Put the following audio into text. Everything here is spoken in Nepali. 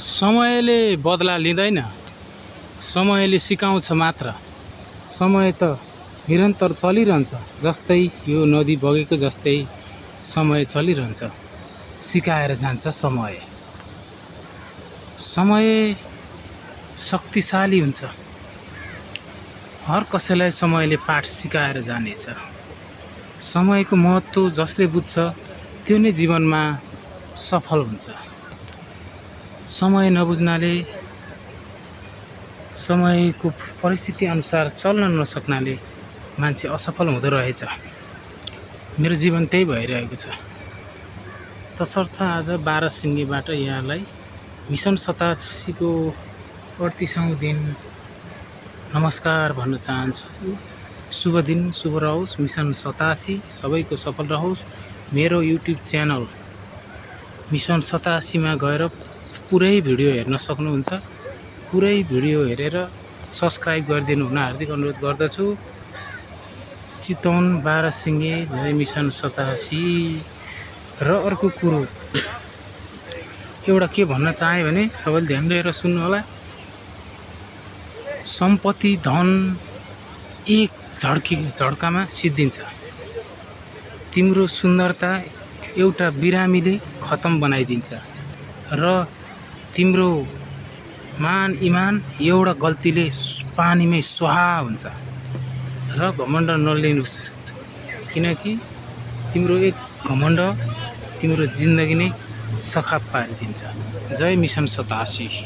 समयले बदला लिँदैन, समयले सिकाउँछ मात्र। समय त निरन्तर चलिरहन्छ, जस्तै यो नदी बगेको जस्तै समय चलिरहन्छ, सिकाएर जान्छ समय। समय शक्तिशाली हुन्छ, हर कसैलाई समयले पाठ सिकाएर जानेछ। समयको महत्त्व जसले बुझ्छ त्यो नै जीवनमा सफल हुन्छ। समय नबुझ्नाले, समयको परिस्थिति अनुसार चल्न नसक्नाले मान्छे असफल हुँदो रहेछ। मेरो जीवन त्यही भइरहेको छ। तसर्थ आज 12 सिङ्गेबाट यहाँलाई मिसन 87 को 38औं दिन नमस्कार भन्न चाहन्छु। शुभ दिन, शुभ रहोस्। मिसन 87 सबैको सफल रहोस्। मेरो युट्युब च्यानल मिसन 87 मा गएर पुरै भिडियो हेर्न सक्नुहुन्छ। पुरै भिडियो हेरेर सब्स्क्राइब गरिदिनु हुन हार्दिक अनुरोध गर्दछु। चितवन 12 सिङ्गे जय मिसन 87। र अर्को कुरो एउटा के भन्न चाहे भने सबैले ध्यान दिएर सुन्नु होला। सम्पत्ति धन एक झड्कामा सिद्धिन्छ। तिम्रो सुन्दरता एउटा बिरामीले खतम बनाइदिन्छ र तिम्रो मान इमान एउटा गल्तीले पानीमै स्वाहा हुन्छ। र घमण्ड नलिनुस्, किनकि तिम्रो एक घमण्ड तिम्रो जिन्दगी नै सखाप पारिदिन्छ। जय मिसन 87।